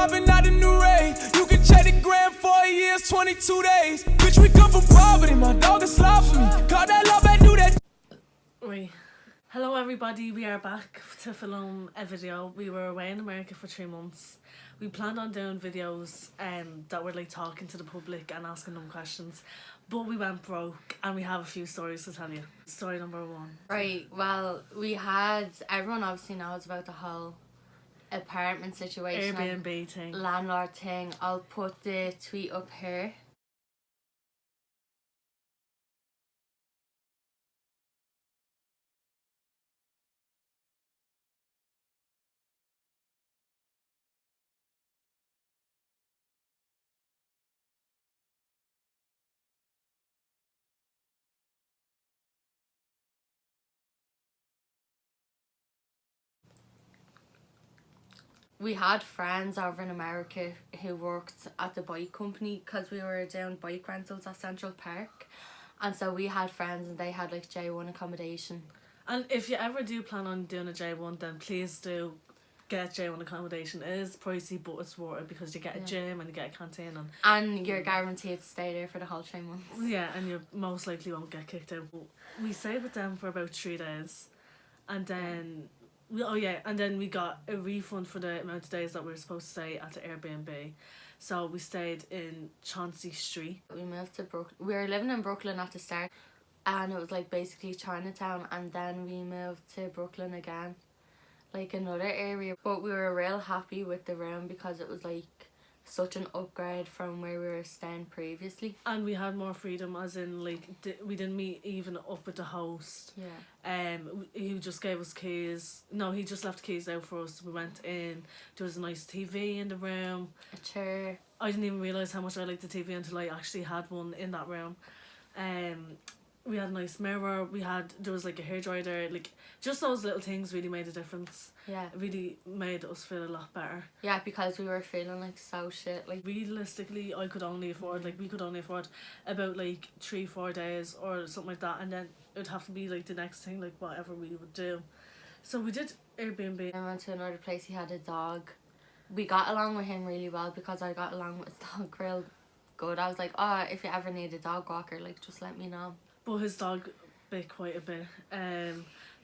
popping out the new rave. You can check the gram 4 years, 22 days. Bitch, we come from poverty, my dog is slow for me. Call that love, I do that. Right. Hello everybody, we are back to film a video. We were away in America for 3 months. We planned on doing videos that were like talking to the public and asking them questions, but we went broke and we have a few stories to tell you. Story number 1. Right, well, everyone obviously knows about the whole apartment situation. Airbnb thing. Landlord thing. I'll put the tweet up here. We had friends over in America who worked at the bike company because we were doing bike rentals at Central Park, and so we had friends and they had like J1 accommodation. And if you ever do plan on doing a J1, then please do get J1 accommodation. It is pricey, but it's worth it because you get a gym and you get a canteen and you're guaranteed to stay there for the whole 3 months. Yeah, and you most likely won't get kicked out. We stayed with them for about 3 days, and then we got a refund for the amount of days that we were supposed to stay at the Airbnb. So we stayed in Chauncey Street. We moved to Brooklyn. We were living in Brooklyn at the start, and it was like basically Chinatown, and then we moved to Brooklyn again, like another area. But we were real happy with the room because it was like such an upgrade from where we were staying previously. And we had more freedom, as in like we didn't meet even up with the host. Yeah. He just gave us keys. No, he just left keys out for us. We went in. There was a nice TV in the room. A chair. I didn't even realise how much I liked the TV until I actually had one in that room. We had a nice mirror. There was like a hairdryer there. Like just those little things really made a difference. Yeah. It really made us feel a lot better. Yeah, because we were feeling like so shit. Like realistically, we could only afford about like 3-4 days or something like that, and then it'd have to be like the next thing, like whatever we would do. So we did Airbnb. I went to another place. He had a dog. We got along with him really well because I got along with his dog real good. I was like, oh, if you ever need a dog walker, like just let me know. But his dog bit quite a bit.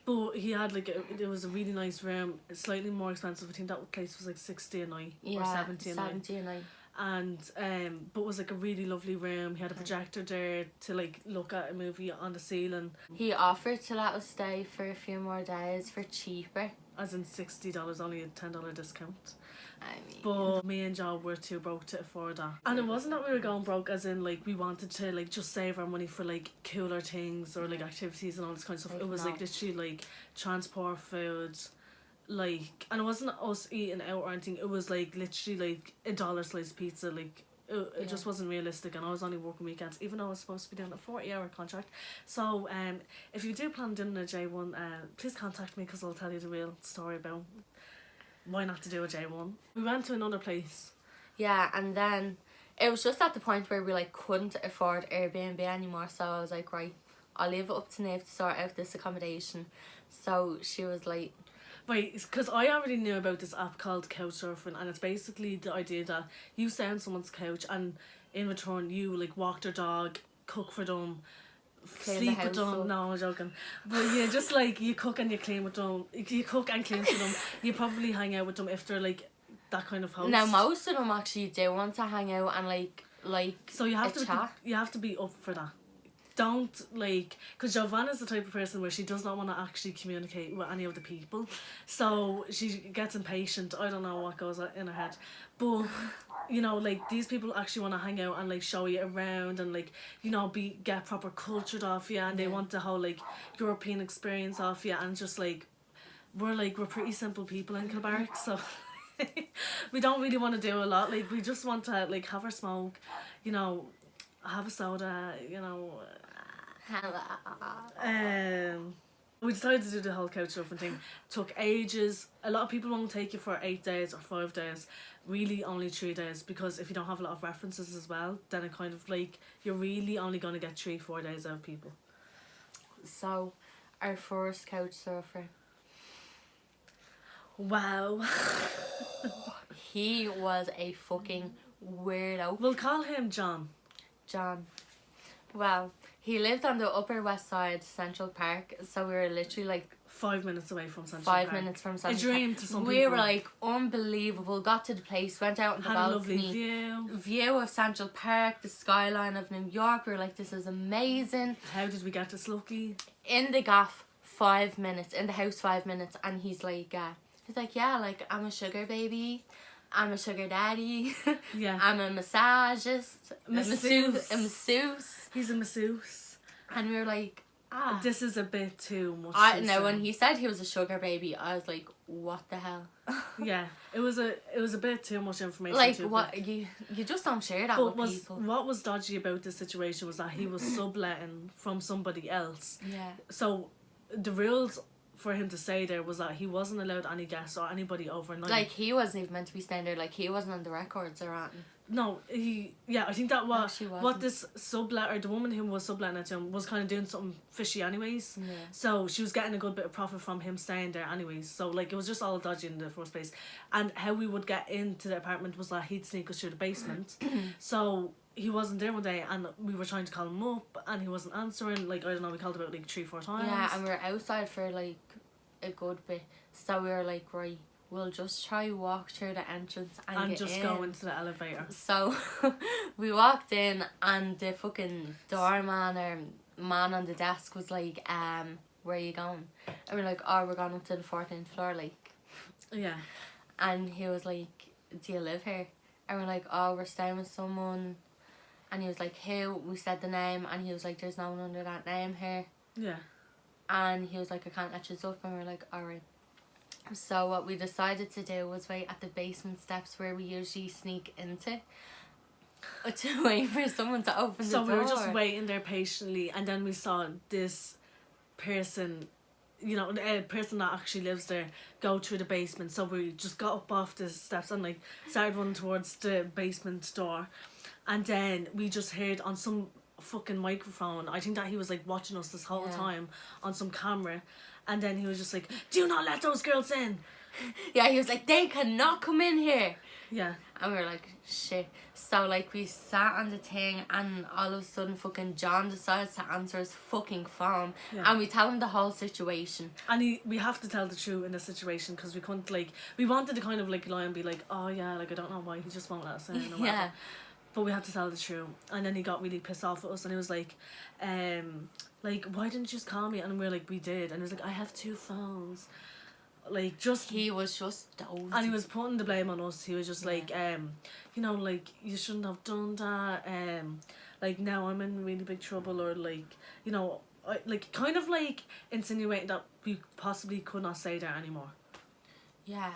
But he had like it was a really nice room. It's slightly more expensive. I think that place was like 60 a night or 70 a night. 70 a night. And but it was like a really lovely room. He had a projector there to like look at a movie on the ceiling. He offered to let us stay for a few more days for cheaper. As in $60, only a $10 discount. I mean, but me and Joe were too broke to afford that. And it wasn't that we were going broke, as in like we wanted to like just save our money for like cooler things or like activities and all this kind of stuff. Like, it was like literally like transport, food, like, and it wasn't us eating out or anything. It was like literally like $1 slice pizza. Like it just wasn't realistic, and I was only working weekends, even though I was supposed to be doing a 40-hour contract. So if you do plan on doing a J1, please contact me because I'll tell you the real story about why not to do a J1. We went to another place. Yeah, and then it was just at the point where we like couldn't afford Airbnb anymore, so I was like, right, I'll leave it up to Nave to sort out this accommodation. So she was like, right, because I already knew about this app called Couchsurfing, and it's basically the idea that you stay on someone's couch and in return you like walk their dog, cook for them, sleep with them. No, I'm joking. But yeah, just like you cook and you clean with them. You cook and clean for them. You probably hang out with them if they're like that kind of host. Now most of them actually do want to hang out and like so you have to chat. You have to be up for that. Don't like, because Giovanna's the type of person where she does not want to actually communicate with any of the people, so she gets impatient. I don't know what goes in her head, but you know, like these people actually want to hang out and like show you around and like, you know, get proper cultured off you, and they want the whole like European experience off you, and just like we're pretty simple people in Kilbarrack, so we don't really want to do a lot. Like we just want to like have our smoke, you know, have a soda, you know. We decided to do the whole couchsurfing thing. Took ages. A lot of people won't take you for 8 days or 5 days. Really only 3 days, because if you don't have a lot of references as well, then it kind of like you're really only going to get 3-4 days out of people. So our first couch surfer, Wow. he was a fucking weirdo. We'll call him John. John. Well, he lived on the Upper West Side, Central Park, so we were literally like 5 minutes away from Central Park. 5 minutes from Central A dream to some we people. were like unbelievable. Got to the place, went out on the Had a lovely balcony. view. Of Central Park, the skyline of New York. We were like, this is amazing. How did we get to Slucky? In the gaff, 5 minutes. In the house, 5 minutes. And he's like, yeah, like, I'm a sugar baby. I'm a sugar daddy. Yeah. I'm a massagist. Masseuse. A masseuse. He's a masseuse. And we were like, This is a bit too much. When he said he was a sugar baby, I was like, what the hell? Yeah, it was a bit too much information. Like, too what, quick. you just don't share that But with people. what was dodgy about this situation was that he was subletting from somebody else. Yeah. So the rules for him to stay there was that he wasn't allowed any guests or anybody overnight. Like, he wasn't even meant to be staying there. Like, he wasn't on the records or anything. No, I think that she wasn't. what this sublet, or the woman who was subletting it to him, was kind of doing something fishy anyways. Yeah. So she was getting a good bit of profit from him staying there anyways. So like, it was just all dodgy in the first place. And how we would get into the apartment was that he'd sneak us through the basement. So he wasn't there one day, and we were trying to call him up, and he wasn't answering. Like, I don't know, we called about like 3-4 times. Yeah, and we were outside for like a good bit. So we were like, right, we'll just try walk through the entrance and get just in. go into the elevator. So we walked in, and the fucking doorman or man on the desk was like, where are you going? And we're like, oh, we're going up to the 14th floor, like. Yeah. And he was like, do you live here? And we're like, oh, we're staying with someone. And he was like, who? We said the name, and he was like, there's no one under that name here. Yeah. And he was like, I can't let you up. And we're like, alright. So what we decided to do was wait at the basement steps where we usually sneak into to wait for someone to open the door. So we were just waiting there patiently, and then we saw this person, you know, a person that actually lives there, go through the basement. So we just got up off the steps and like started running towards the basement door, and then we just heard on some fucking microphone, I think that he was like watching us this whole time on some camera, and then he was just like, do not let those girls in. Yeah, he was like, they cannot come in here. Yeah. And we were like, shit. So like we sat on the thing, and all of a sudden fucking John decides to answer his fucking phone. Yeah. And we tell him the whole situation. And we have to tell the truth in this situation, because we couldn't, like, we wanted to kind of like lie and be like, oh yeah, like I don't know why he just won't let us in or whatever. Yeah. But we had to tell the truth. And then he got really pissed off at us, and he was like, why didn't you just call me? And we were like, we did. And he was like, I have 2 phones. Like, just... He was just dozy. And he was putting the blame on us. He was just like, you know, like, you shouldn't have done that. Like, now I'm in really big trouble. Or, like, you know, like, kind of, like, insinuating that we possibly could not stay there anymore. Yeah.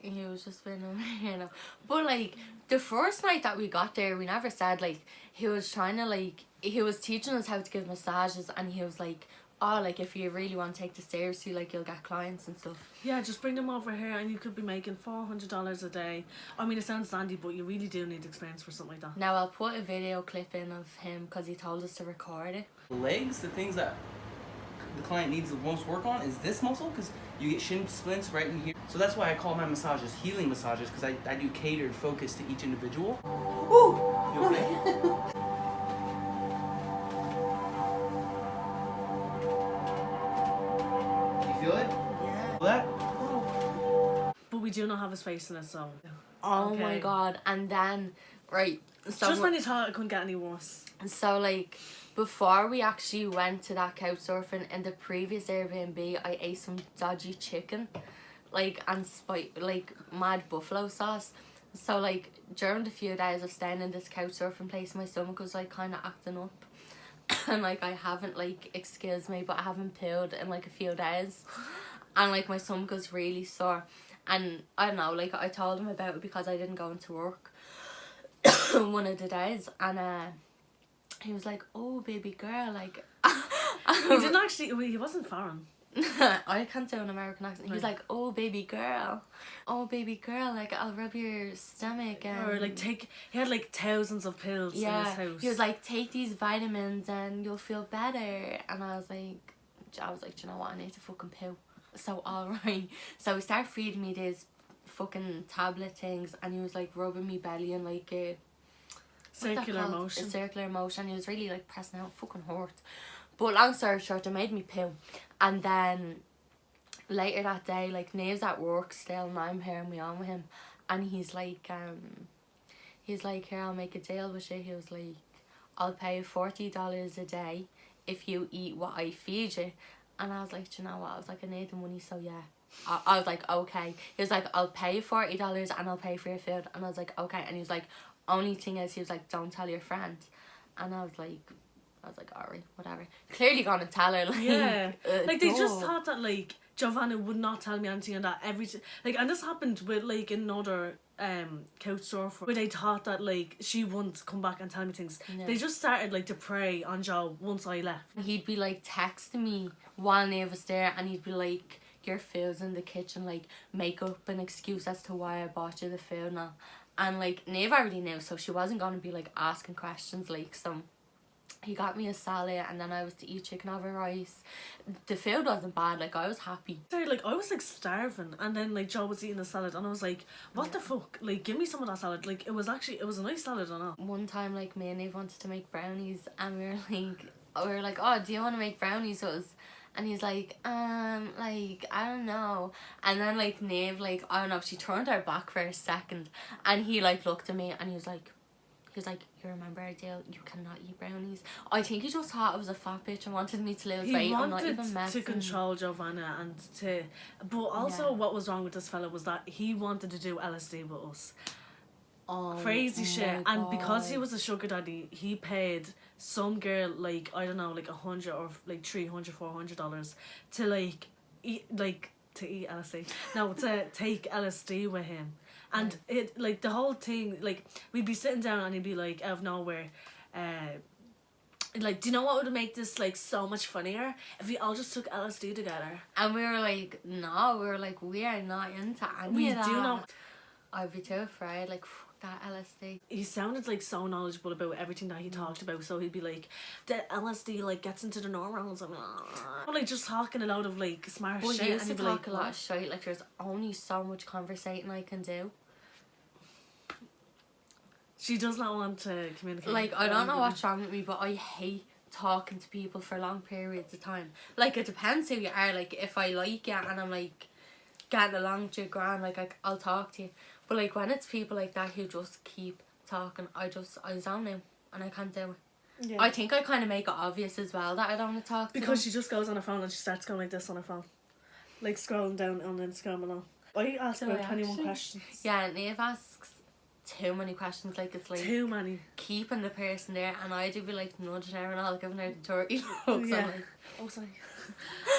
He was just being a weirdo. But like the first night that we got there, we never said, like, he was trying to, like, he was teaching us how to give massages, and he was like, oh, like, if you really want to take this seriously, like, you'll get clients and stuff. Yeah, just bring them over here and you could be making $400 a day. I mean, it sounds dandy, but you really do need experience for something like that. Now I'll put a video clip in of him because he told us to record it. Legs, the things that the client needs the most work on is this muscle, because you get shin splints right in here. So that's why I call my massages healing massages, because I do catered focus to each individual. Ooh! You okay? You feel it? Yeah. Feel that? But we do not have his face in it, so... Oh Okay. my god. And then, right. So just when you thought it couldn't get any worse. So like, before we actually went to that couch surfing, in the previous Airbnb, I ate some dodgy chicken, like, and like mad buffalo sauce. So like, during the few days of staying in this couch surfing place, my stomach was like kind of acting up. And like, I haven't, like, excuse me, but I haven't peeled in like a few days. And like, my stomach was really sore. And I don't know, like, I told him about it because I didn't go into work one of the days. And he was like, oh, baby girl, like... He didn't actually... He wasn't foreign. I can't do an American accent. He was like, oh, baby girl. Oh, baby girl, like, I'll rub your stomach. And... Or, like, he had, like, thousands of pills in his house. He was like, take these vitamins and you'll feel better. And I was like, do you know what? I need to fucking poo. So, alright. So, he started feeding me these fucking tablet things, and he was like rubbing me belly and like a Circular motion. A circular motion. He was really like pressing out, fucking hurt. But long story short, it made me poo. And then later that day, like Nave's at work still, and I'm here and we on with him, and he's like, here, I'll make a deal with you. He was like, I'll pay you $40 a day if you eat what I feed you. And I was like, do you know what? I was like, I need the money, so yeah. I was like, okay. He was like, I'll pay you $40 and I'll pay for your food. And I was like, okay. And he was like, only thing is, he was like, don't tell your friend. And I was like, alright, whatever. Clearly gonna tell her, like, Yeah. Like, they just duh. thought that, like, Giovanna would not tell me anything, and that like, and this happened with, like, another couch surfer, where they thought that, like, she wouldn't come back and tell me things. Yeah. They just started, like, to prey on Joe once I left. He'd be like texting me while Nave was there, and he'd be like, your food's in the kitchen, like make up an excuse as to why I bought you the food now. And like Nave already knew, so she wasn't gonna be like asking questions. Like, so he got me a salad, and then I was to eat chicken over rice. The food wasn't bad, like I was happy. Sorry, like, I was like starving, and then like Joe was eating a salad, and I was like, what the fuck, like, give me some of that salad. Like, it was a nice salad and all. One time, like, me and Nave wanted to make brownies, and we were like, oh, do you want to make brownies with us? And he's like, like, I don't know. And then, like, Nave, like, I don't know, she turned her back for a second, and he, like, looked at me, and he was like, you remember our deal? You cannot eat brownies. I think he just thought I was a fat bitch and wanted me to lose weight. I'm not even He wanted messing. to control Giovanna, and to, but also what was wrong with this fella was that he wanted to do LSD with us. Oh, Crazy shit. my And because he God. was a sugar daddy, he paid some girl, like, I don't know, like $100 or like $300-$400 to like eat, like, to eat LSD. No, to take LSD with him. And it, like, the whole thing, like, we'd be sitting down and he'd be like, out of nowhere, like, do you know what would make this like so much funnier? If we all just took LSD together. And we were like, no, we are not into any We of that. do not. I'd be too afraid, like, fuck that LSD. He sounded like so knowledgeable about everything that he talked about, so he'd be like, the LSD like gets into the neurons, and like just talking a load of like smart But shit, he used and to he'd be talk like, a lot "What?" of shit, like, there's only so much conversating I can do. She does not want to communicate. Like, I don't know what's wrong with me, but I hate talking to people for long periods of time. Like, it depends who you are. Like, if I like you and I'm like getting along with you grand, like I'll talk to you. But like when it's people like that who just keep talking, I zone out and I can't do it. Yeah. I think I kind of make it obvious as well that I don't want to talk to Because them. she just goes on her phone and she starts going like this on her phone, like scrolling down on Instagram and all. I asked Do about I 21 actually? questions. Yeah, Nave asks too many questions, like it's like Too many. keeping the person there, and I do be like nudging her and all, giving her the dirty looks. Yeah. I'm like, Oh, sorry.